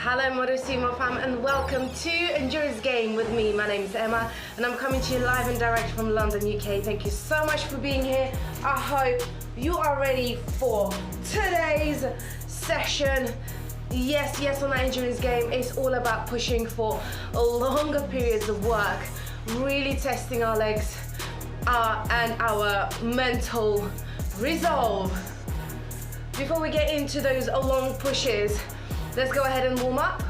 Hello Motosumo fam and welcome to Endurance Game with me. My name is Emma and I'm coming to you live and direct from London, UK. Thank you so much for being here. I hope you are ready for today's session. Yes, on the Endurance Game, it's all about pushing for longer periods of work, really testing our legs and our mental resolve. Before we get into those long pushes, let's go ahead and warm up.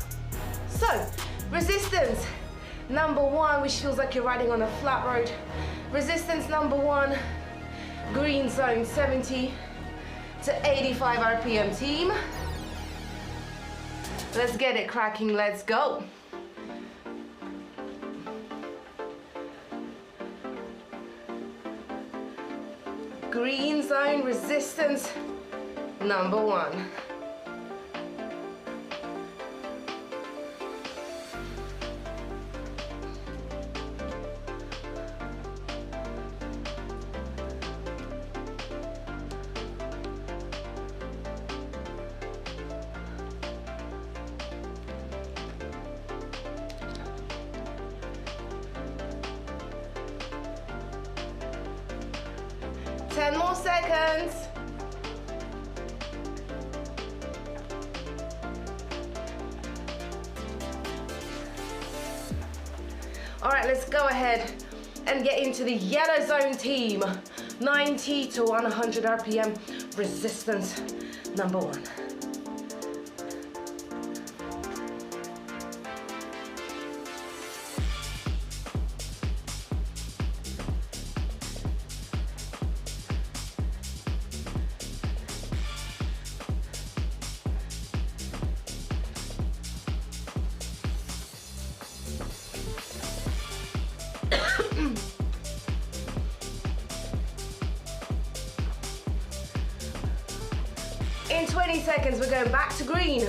So, resistance number one, which feels like you're riding on a flat road. Resistance number one, green zone, 70 to 85 RPM team. Let's get it cracking, let's go. Green zone, resistance number one. Ten more seconds. All right, let's go ahead and get into the yellow zone team. 90 to 100 RPM, resistance number one. In 20 seconds, we're going back to green.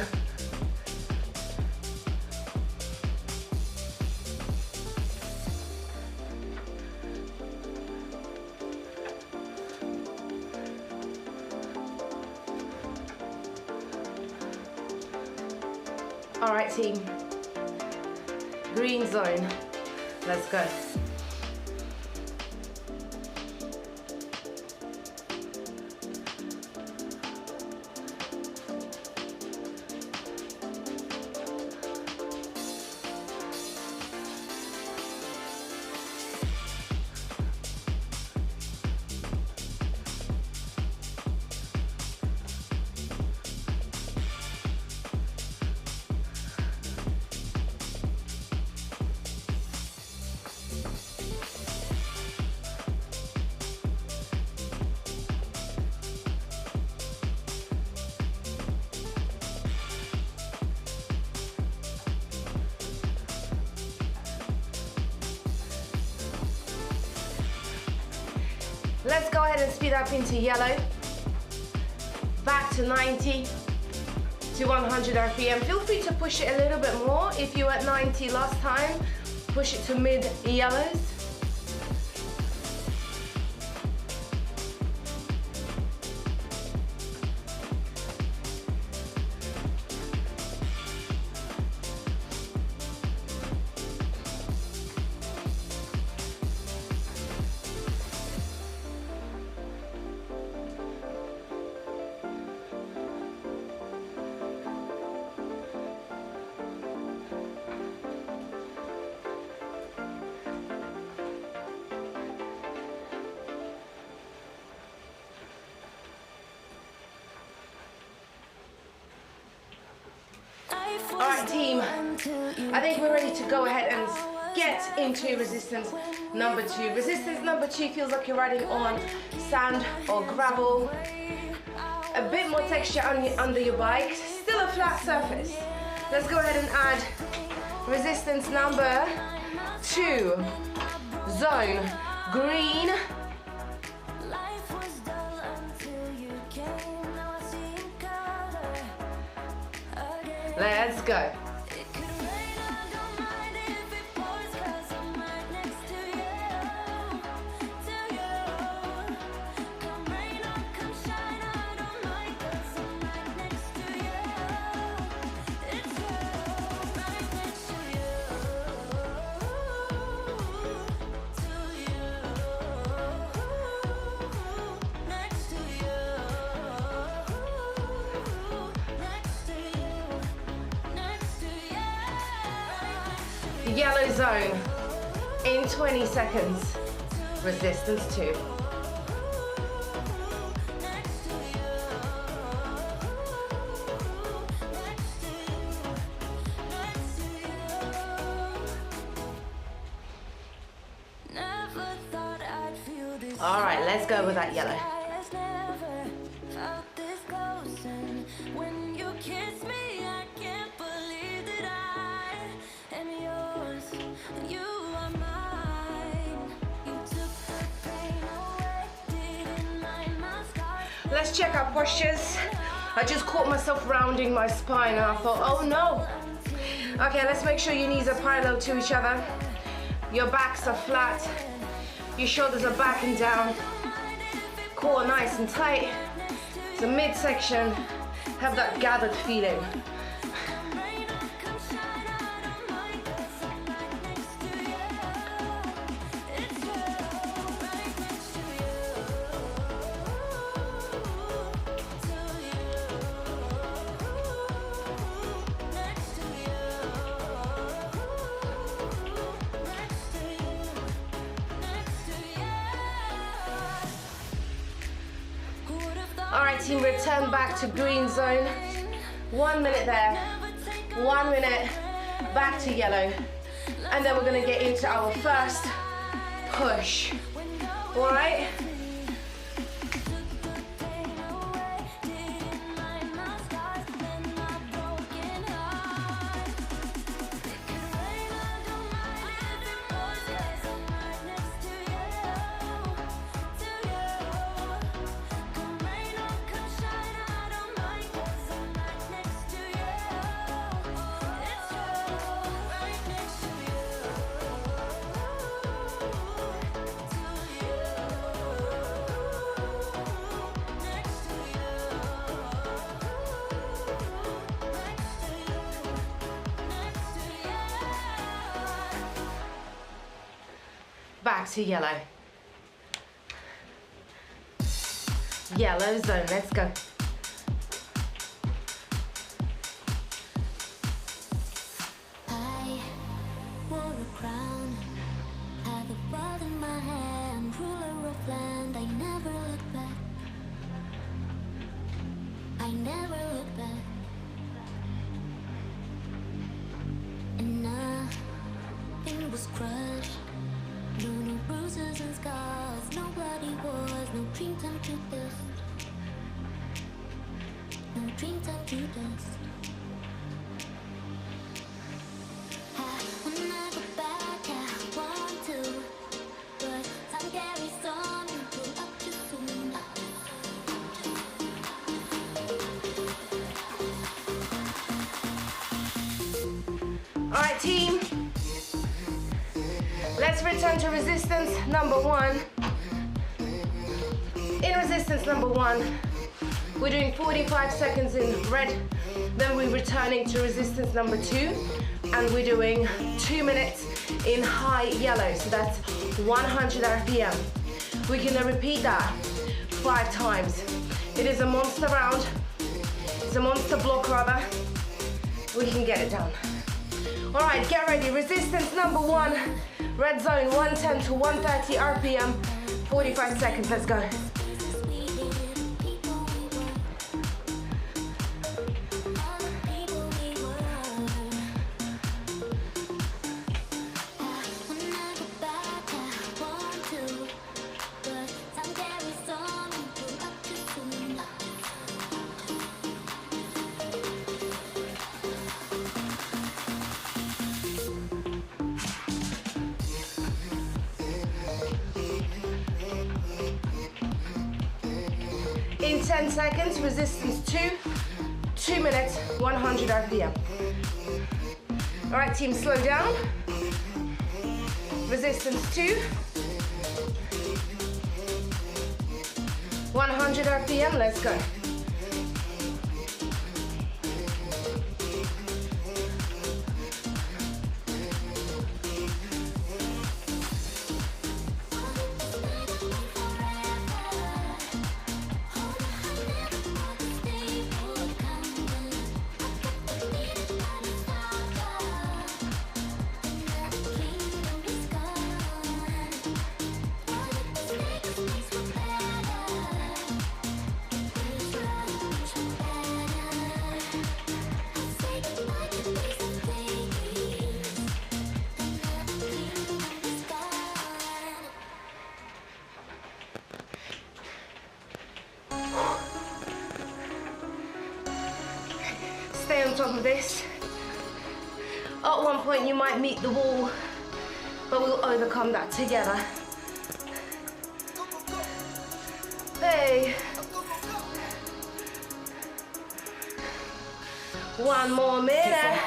All right, team. Green zone. Let's go. Let's go ahead and speed up into yellow. Back to 90 to 100 RPM. Feel free to push it a little bit more. If you were at 90 last time, push it to mid yellows. All right, team, I think we're ready to go ahead and get into resistance number two. Resistance number two feels like you're riding on sand or gravel. A bit more texture under your bike, still a flat surface. Let's go ahead and add resistance number two. Zone, green. Let's go. Yellow zone in 20 seconds. Resistance 2. All right, let's go with that yellow. Let's check our postures. I just caught myself rounding my spine and I thought, oh no. Okay, let's make sure your knees are parallel to each other. Your backs are flat. Your shoulders are back and down. Core nice and tight. The midsection, have that gathered feeling. All right, team, return back to green zone. 1 minute there, 1 minute back to yellow. And then we're gonna get into our first push. All right? Back to yellow. Yellow zone, let's go. I wore a crown, had the world in my hand, ruler of land. I never look back. I never look back. And nothing was crushed. No bruises and scars, no bloody wars, no dream turned to dust. No dream turned to dust. I will never back, I want to, but time carries on, you pull up too soon. All right, team. Let's return to resistance number 1. In resistance number 1, we're doing 45 seconds in red. Then we're returning to resistance number 2, and we're doing 2 minutes in high yellow. So that's 100 RPM. We can repeat that 5 times. It is a monster round. It's a monster block rather. We can get it done. All right, get ready. Resistance number 1. Red zone, 110 to 130 RPM, 45 seconds, let's go. In 10 seconds, resistance 2, 2 minutes, 100 RPM. All right, team, slow down. Resistance 2, 100 RPM, let's go. top of this. At one point you might meet the wall, but we'll overcome that together. Hey. One more minute.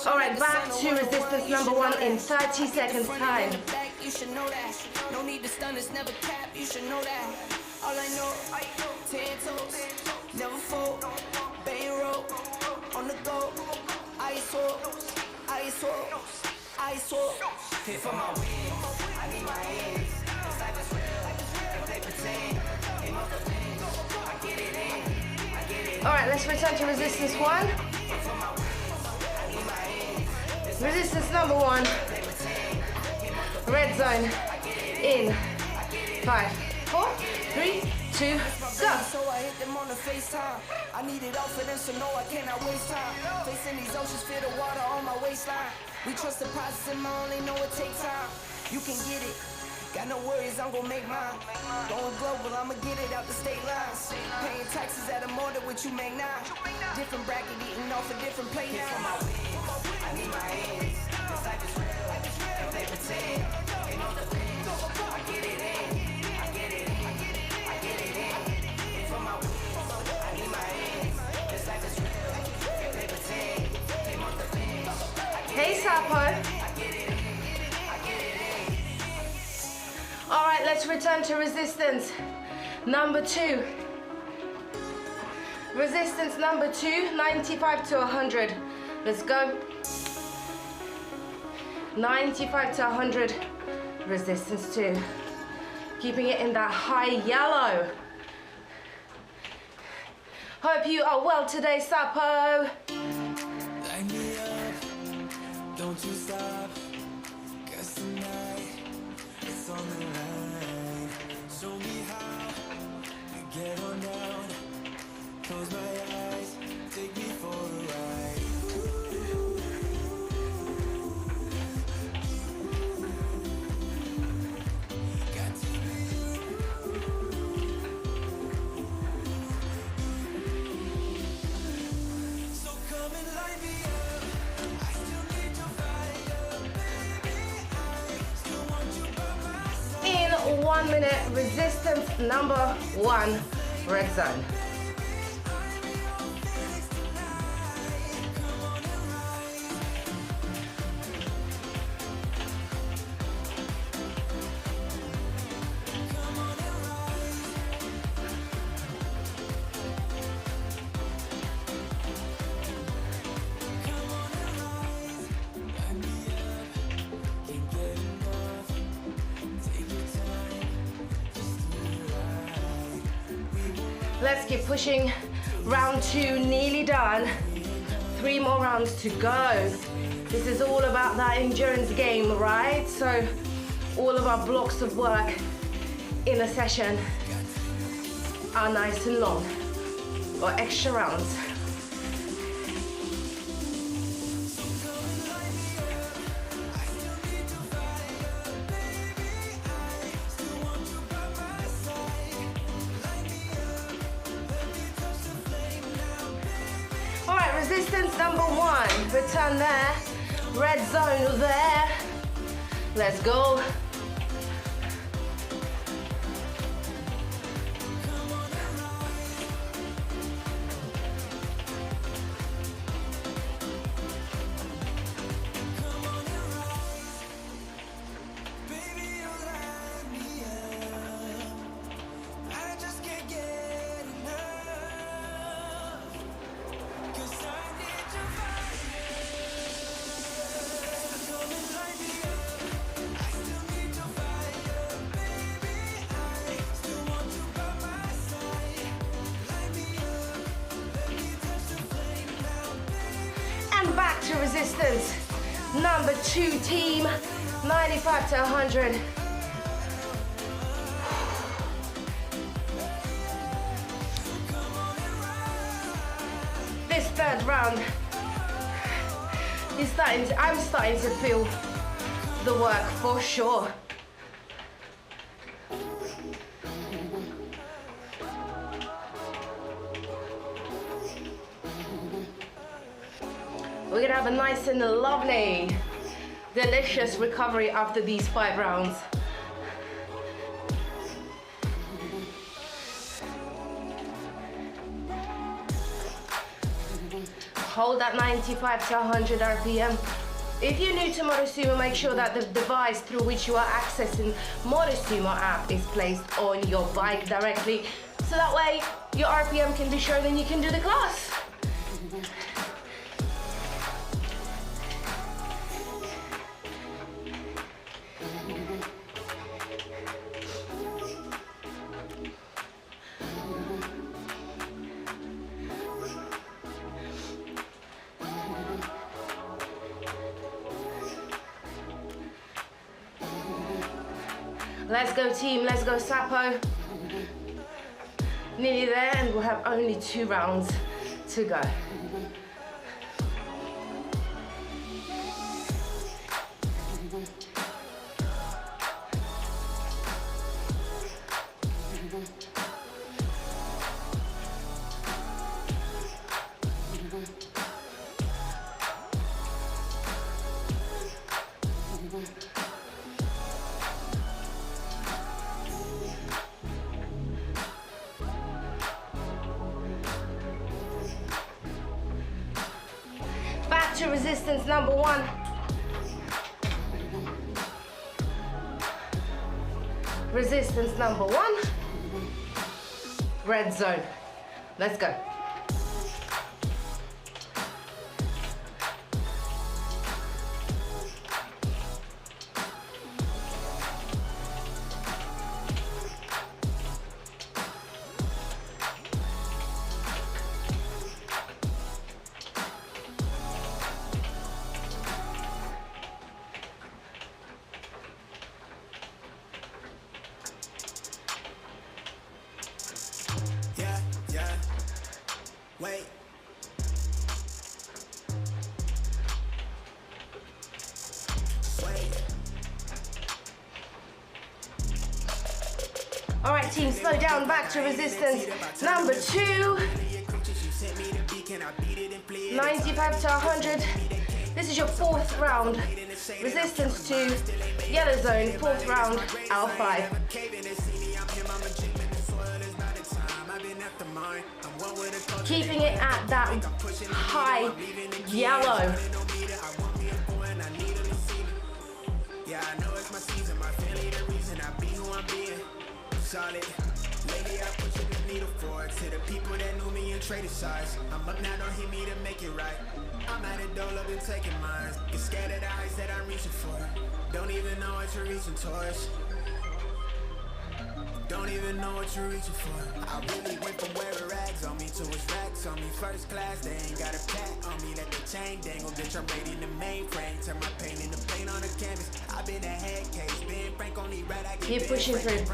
All right, back to resistance number 1 in 30 seconds time. You should know that. No need to stun, it's never cap. You should know that. All I know, 10 toes, never fold. Bang rope, on the go. Ice wall, ice wall, ice wall. Hit for my wins, I need my hands. This life is real, they pretend. Came off the bench, I get it in, I get it in. All right, let's return to resistance 1. Resistance number 1. Red zone in 5, 4, 3, 2, go. So I hit them on the FaceTime. I need it all for them, so no, I cannot waste time. Facing these oceans, feel the water on my waistline. We trust the process and I only know it takes time. You can get it. Got no worries, I'm gonna make mine. Going global, I'ma get it out the state lines. Paying taxes at a more than what you make now. Different bracket, eating off a different plate now. I need my hands. This life is real. If they pretend, ain't no defense. I get it in. I get it in. I get it in. And for my wins, I need my hands. This life is real. If they pretend, ain't no defense. Hey, Sapo. All right, let's return to resistance number 2. Resistance number 2, 95 to 100. Let's go. 95 to 100. Resistance 2. Keeping it in that high yellow. Hope you are well today, Sapo. Light me up, don't you stop. 'Cause tonight it's on the line. Show me how you get on down. Close my eyes, take me for a ride. Got to be you. So come and light me up. I still need your fire, baby. I still want you by my side. In 1 minute, resistance number 1, red zone. Let's keep pushing. Round 2 nearly done. 3 more rounds to go. This is all about that endurance game, right? So all of our blocks of work in a session are nice and long, or extra rounds. All right, resistance number 1. Return there. Red zone there. Let's go. Back to resistance number 2 team, 95 to 100. this third round, I'm starting to feel the work for sure. We're gonna have a nice and lovely, delicious recovery after these 5 rounds. Hold that 95 to 100 RPM. If you're new to Motosumo, make sure that the device through which you are accessing Motosumo app is placed on your bike directly, so that way your RPM can be shown and you can do the class. Let's go team, let's go Sapo. Nearly there, and we'll have only 2 rounds to go. Back to resistance number 1. Resistance number 1. Red zone. Let's go. Wait. All right, team, slow down. Back to resistance number 2. 95 to 100. This is your 4th round. Resistance to yellow zone, 4th round, out of 5. Keeping it at that high yellow. Yeah, I know it's my season, my family the reason I be who I'm being. Solid. Lately I push the needle forward to the people that knew me and traded sides. I'm up now, don't hit me to make it right. I'm at a door, love and taking mines. Get scared of the heights that I'm reaching for. Don't even know what you're reaching towards. Don't even know what you're reaching for. I really went from wearing rags on me to it's racks on me. First class, they ain't got a pack on me. Let the chain dangle, bitch, I'm raiding the mainframe. Turn my pain into paint on the canvas. I've been a head case, been frank on these right, I get Keep pushing through.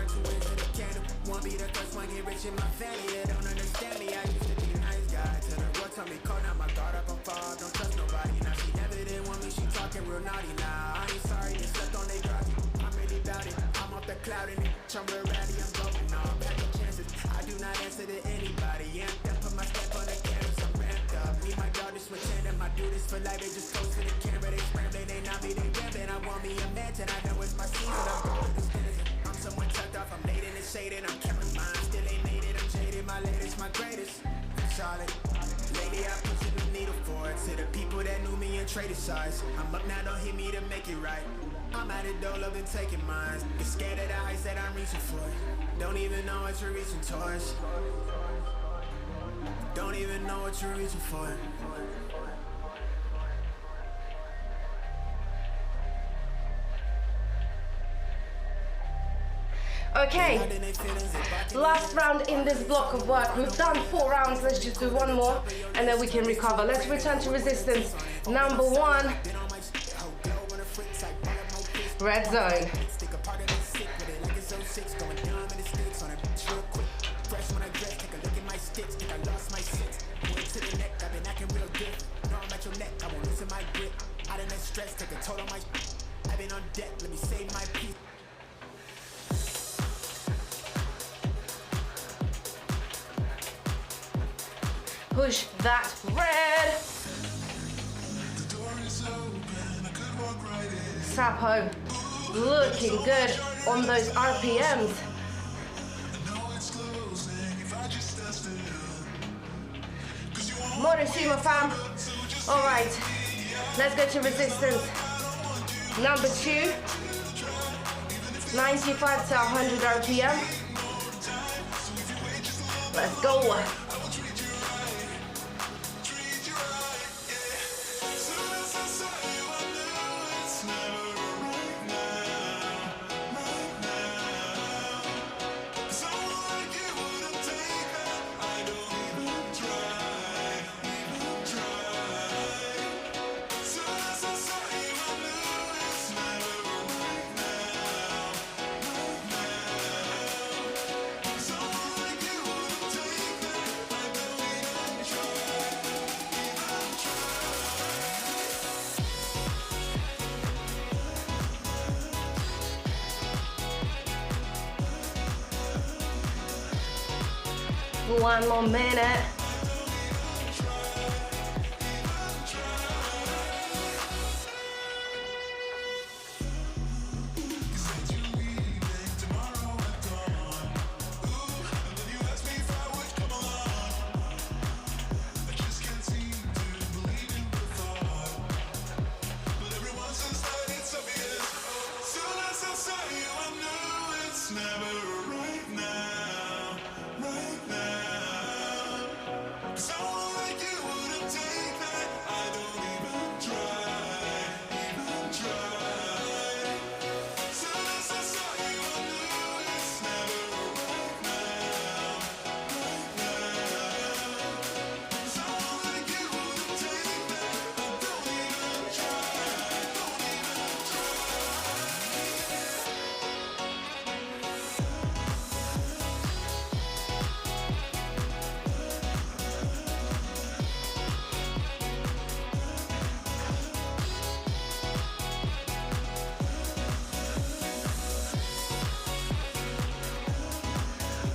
Won't be the first one, get rich in my family. They don't understand me, I used to be a nice guy. Till the world told me, cold, now my guard up, I'm fall. Don't trust nobody, now she never did want me. She talking real naughty now. I ain't sorry, they slept on they drop. I'm really about it, I'm off the cloud in it. I'm real rowdy, I'm broken now, I'm taking chances. I do not answer to anybody. Yeah, I'm put my step on the canvas, I'm ramped up. Me, my dog, this switching them. I do this for life, they just close to the camera. They scrambling, they not me, they ramping. I want me a mansion, I know it's my season. I'm going to this denizen. I'm someone tucked off, I'm late in the shaded. I'm counting mine, still ain't made it. I'm jaded, my latest, my greatest. Solid. Lately I push the needle forward to the people that knew me and traded sides. I'm up now, don't hit me to make it right. I'm at a door, love and taking mines. Get scared of the heights that I'm reaching for. Don't even know what you're reaching towards. Don't even know what you're reaching for. Okay, last round in this block of work. We've done 4 rounds, let's just do 1 more and then we can recover. Let's return to resistance number 1. Red zone. on my. I've been on deck, let me save my peace. Push that red. Sapo looking good on those RPMs. Motosumo fam. All right, let's go to resistance. Number 2, 95 to 100 RPM. Let's go. One more minute.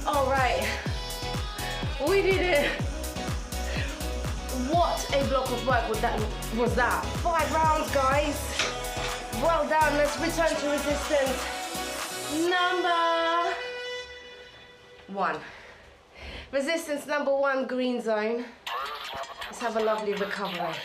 All right, we did it. What a block of work was that? 5 rounds, guys. Well done. Let's return to resistance. Number 1. Resistance number 1, green zone. Let's have a lovely recovery.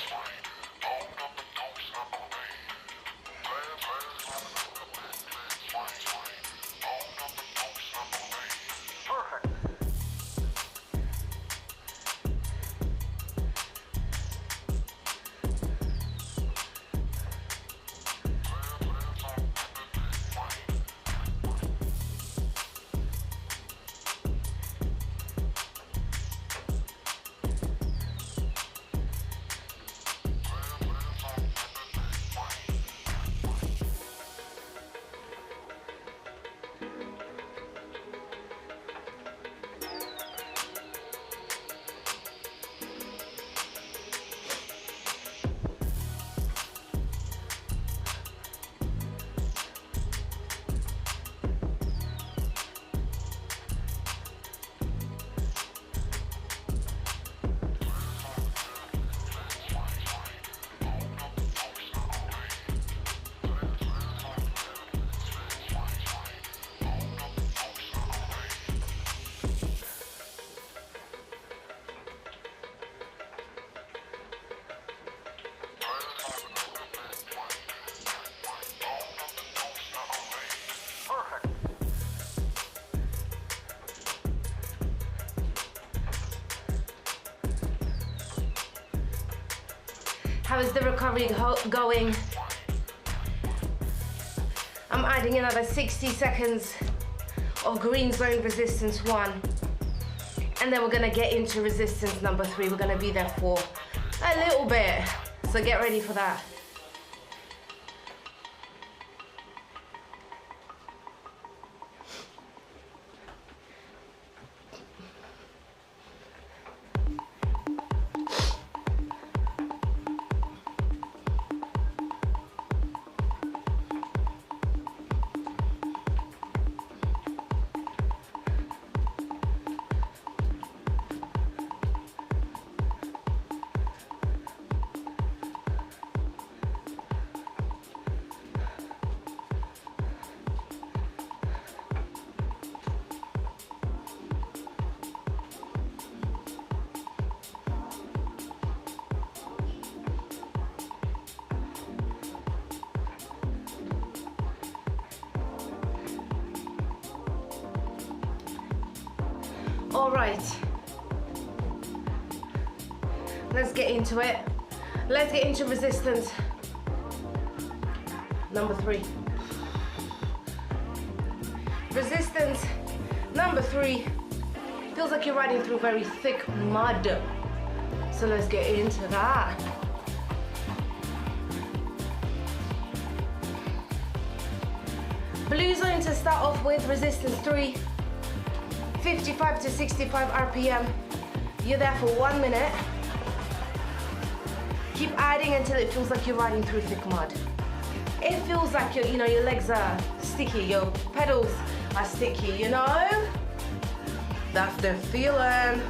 How is the recovery going? I'm adding another 60 seconds of green zone resistance 1. And then we're gonna get into resistance number 3. We're gonna be there for a little bit. So get ready for that. All right. Let's get into it. Let's get into resistance. Number 3. Resistance number 3. Feels like you're riding through very thick mud. So let's get into that. Blue zone to start off with, resistance 3. 55 to 65 RPM. You're there for 1 minute. Keep adding until it feels like you're riding through thick mud. It feels like your legs are sticky, your pedals are sticky, you know? That's the feeling.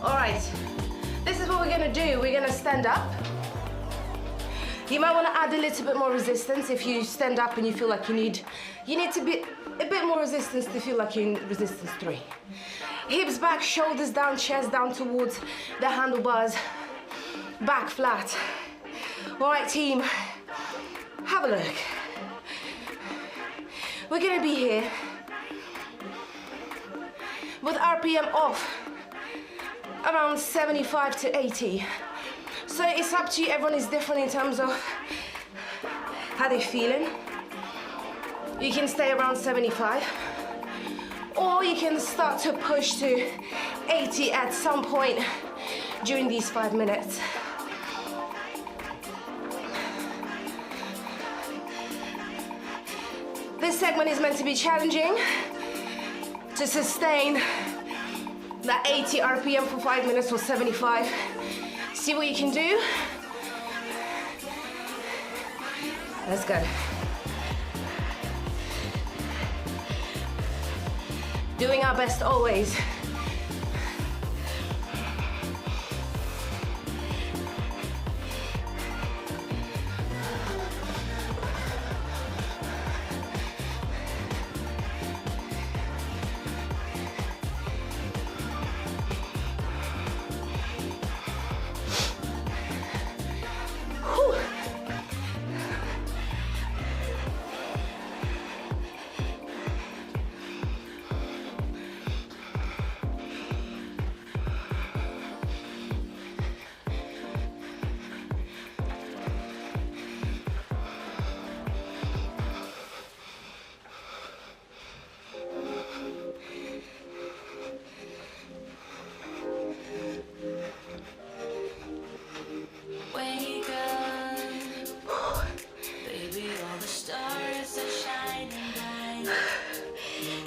All right, this is what we're gonna do. We're gonna stand up. You might wanna add a little bit more resistance if you stand up and you feel like you need to be a bit more resistance to feel like you're in resistance 3. Hips back, shoulders down, chest down towards the handlebars, back flat. All right, team, have a look. We're gonna be here with RPM off around 75 to 80. So it's up to you, everyone is different in terms of how they're feeling. You can stay around 75, or you can start to push to 80 at some point during these 5 minutes. This segment is meant to be challenging to sustain that 80 RPM for 5 minutes or 75. See what you can do. Let's go. Doing our best always.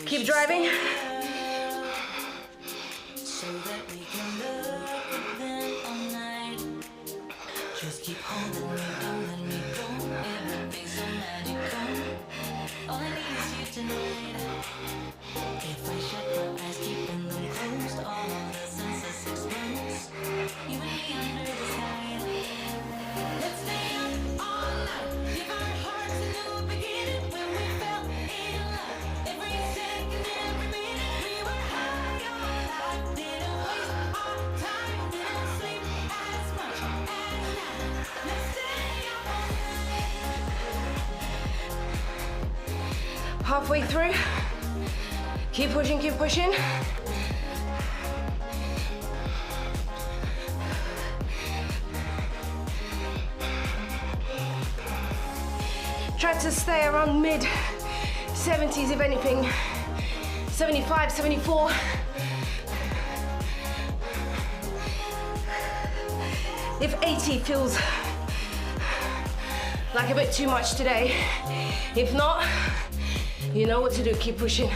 Keep driving. So that we can look at them all night. Just keep holding me, don't let me go. Everything's so magical. All I need is you tonight. If I shut my eyes, keeping them closed, all of the senses exposed. You and me under the sky. Let's stay up all night. Give our hearts a new beginning when we fell in love. Every second, every minute, we were high on life. Didn't waste our time, didn't sleep as much as now. Let's stay up all night. Halfway through. Keep pushing, keep pushing. Try to stay around mid 70s if anything. 75, 74. If 80 feels like a bit too much today. If not, you know what to do, keep pushing.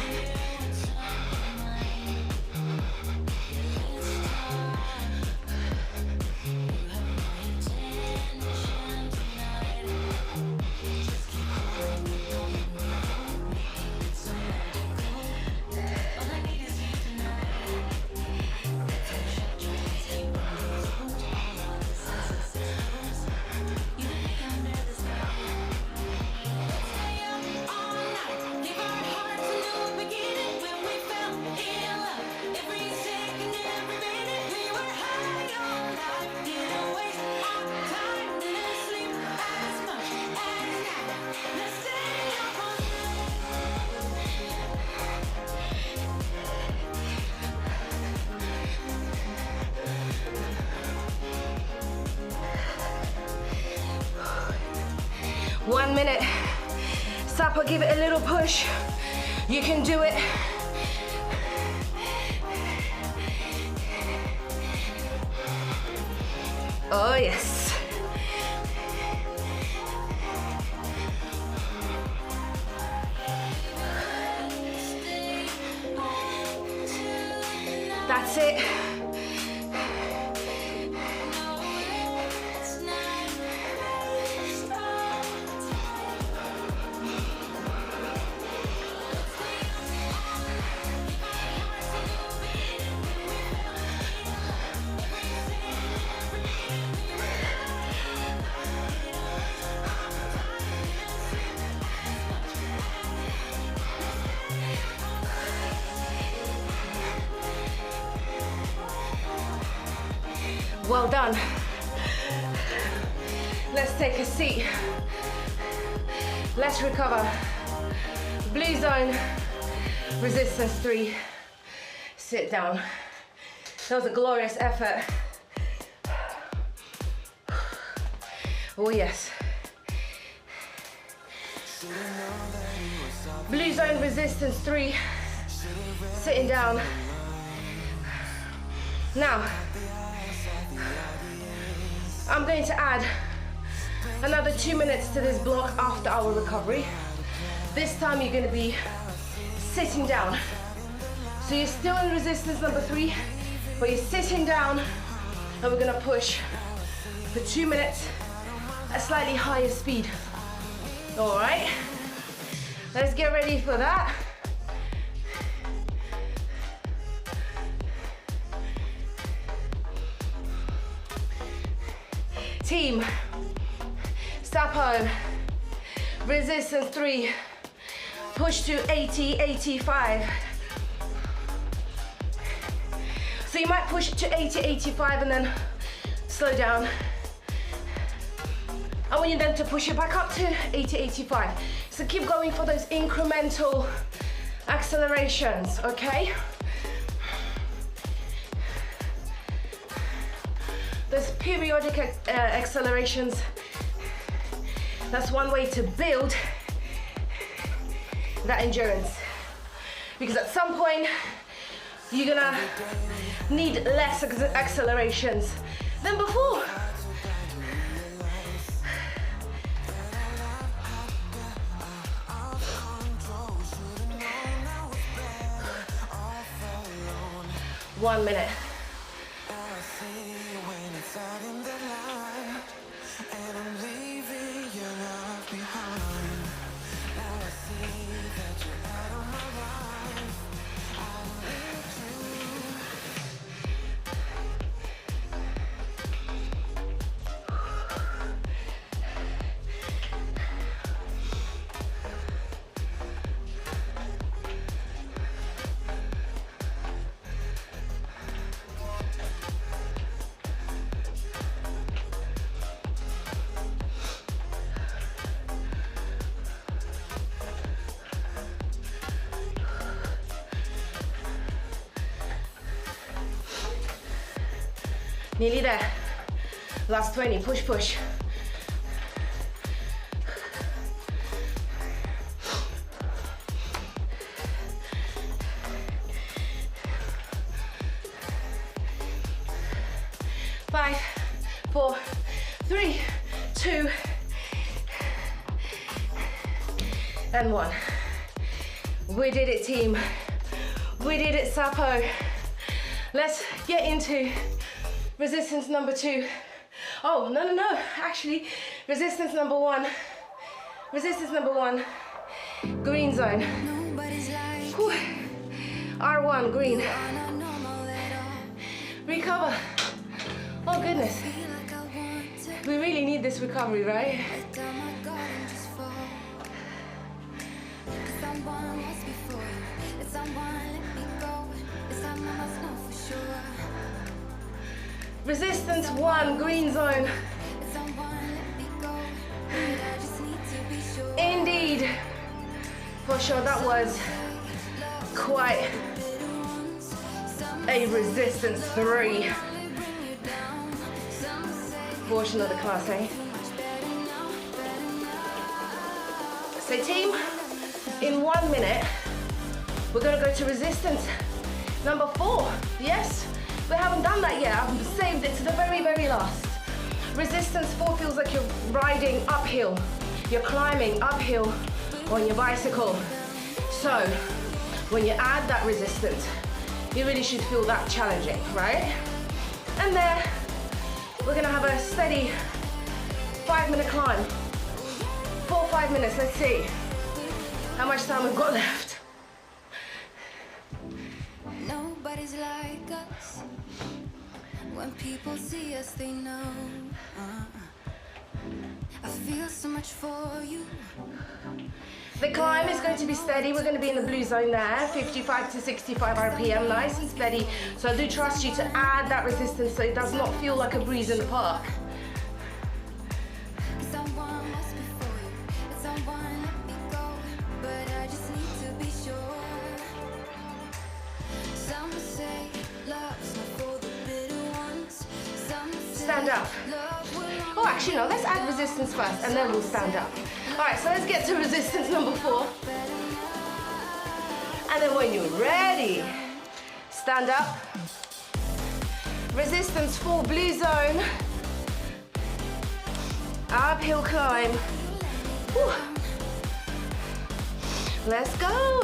1 minute. Supper, give it a little push. You can do it. Oh yes. That's it. Well done. Let's take a seat. Let's recover. Blue zone, resistance 3. Sit down. That was a glorious effort. Oh yes. Blue zone, resistance 3. Sitting down. Now, I'm going to add another 2 minutes to this block after our recovery. This time you're going to be sitting down. So you're still in resistance number 3, but you're sitting down, and we're going to push for 2 minutes at slightly higher speed. All right, let's get ready for that. Team, Sapo, resistance 3, push to 80, 85. So you might push to 80, 85 and then slow down. I want you then to push it back up to 80, 85. So keep going for those incremental accelerations, okay? Those periodic accelerations, that's one way to build that endurance. Because at some point, you're gonna need less accelerations than before. One minute. Nearly there. Last 20, push, push. Five, 4, 3, 2, and 1. We did it, team. We did it, Sapo. Let's get into resistance number 2. Oh, no, actually, resistance number 1. Resistance number 1, green zone. Whew. R1, green. Recover. Oh goodness. We really need this recovery, right? Resistance 1, green zone. Indeed. For sure, that was quite a resistance 3 portion of the class, eh? So team, in 1 minute, we're gonna go to resistance number 4. Yes, we haven't done that yet. I've saved it to the very, very last. Resistance 4 feels like you're riding uphill. You're climbing uphill on your bicycle. So when you add that resistance, you really should feel that challenging, right? And there, we're gonna have a steady 5-minute climb. 4 or 5 minutes, let's see how much time we've got left. Nobody's like us. When people see us, they know. I feel so much for you. The climb is going to be steady. We're going to be in the blue zone there, 55 to 65 RPM, nice and steady. So I do trust you to add that resistance so it does not feel like a breeze in the park. Someone must be for you. Someone let me go, but I just need to be sure. Some say love's not for the bitter ones. Some say Stand up. love will Oh, actually, no, let's add resistance first and then we'll stand up. All right, so let's get to resistance number 4. And then when you're ready, stand up. Resistance 4, blue zone. Uphill climb. Whew. Let's go.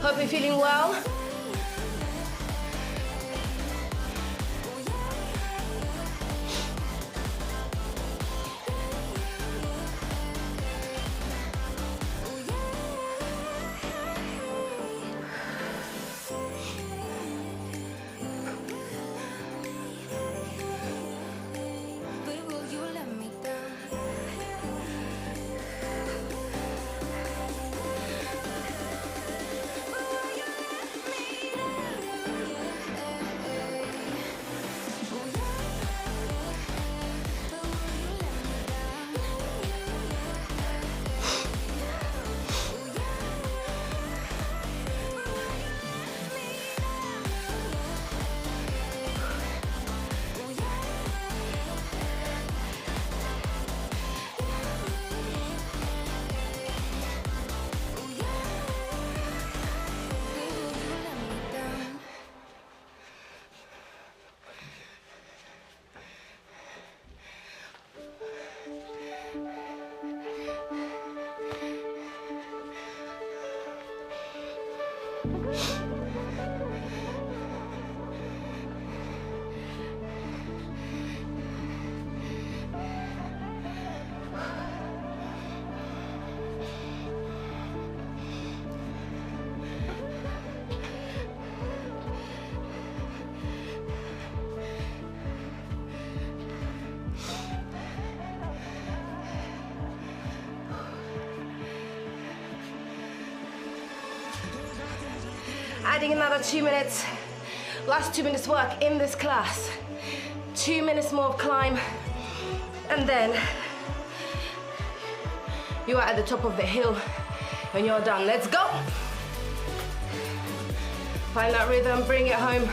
Hope you're feeling well. but will you let me down? Adding another 2 minutes. Last 2 minutes work in this class. 2 minutes more of climb. And then you are at the top of the hill when you're done. Let's go. Find that rhythm, bring it home.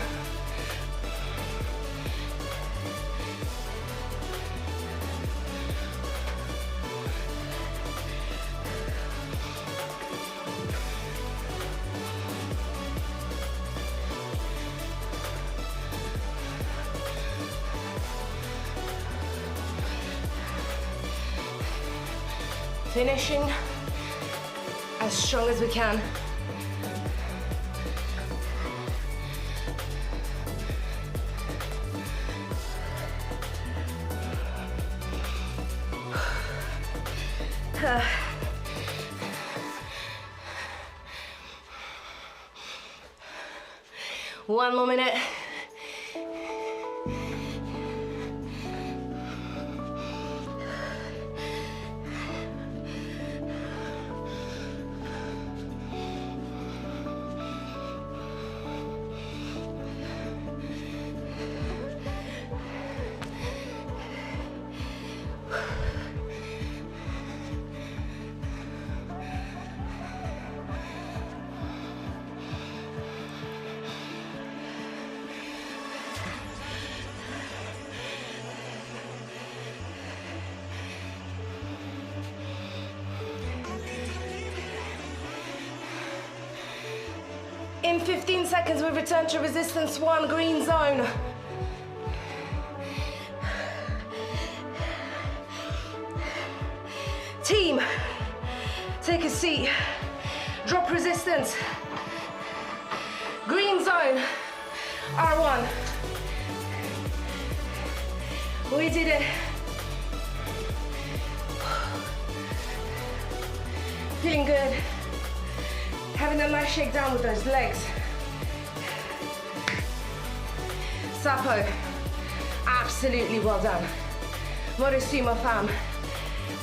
Finishing as strong as we can. One more minute. 15 seconds, we return to resistance 1, green zone. Team, take a seat. Drop resistance. Green zone, R1. We did it. Feeling good. Having a nice shake down with those legs. Sapo, absolutely well done. Motosumo fam,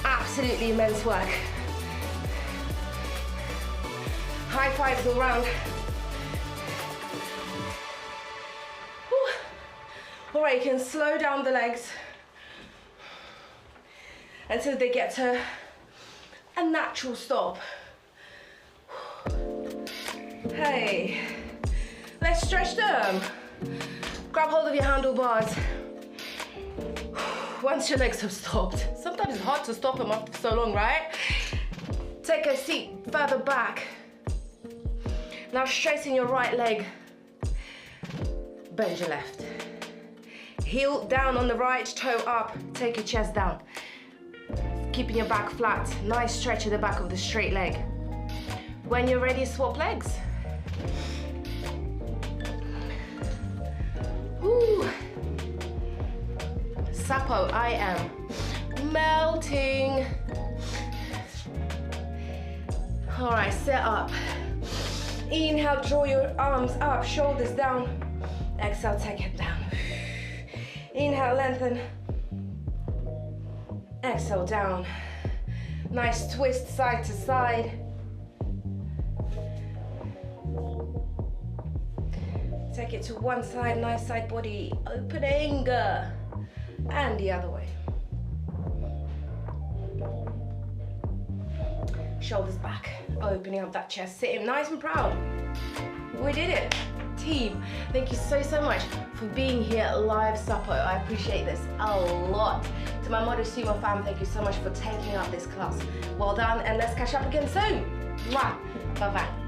absolutely immense work. High fives all round. Whew. All right, you can slow down the legs until they get to a natural stop. Hey, let's stretch them. Grab hold of your handlebars. Once your legs have stopped, sometimes it's hard to stop them after so long, right? Take a seat further back. Now straighten your right leg. Bend your left. Heel down on the right, toe up. Take your chest down. Keeping your back flat. Nice stretch at the back of the straight leg. When you're ready, swap legs. Woo. Sapo, I am melting. All right, set up. Inhale, draw your arms up, shoulders down. Exhale, take it down. Inhale, lengthen. Exhale, down. Nice twist side to side. Take it to one side, nice side body opening. And the other way. Shoulders back, opening up that chest, sitting nice and proud. We did it. Team, thank you so much for being here live Sapo. I appreciate this a lot. To my Motosumo fam, thank you so much for taking up this class. Well done, and let's catch up again soon. Mwah. Bye-bye.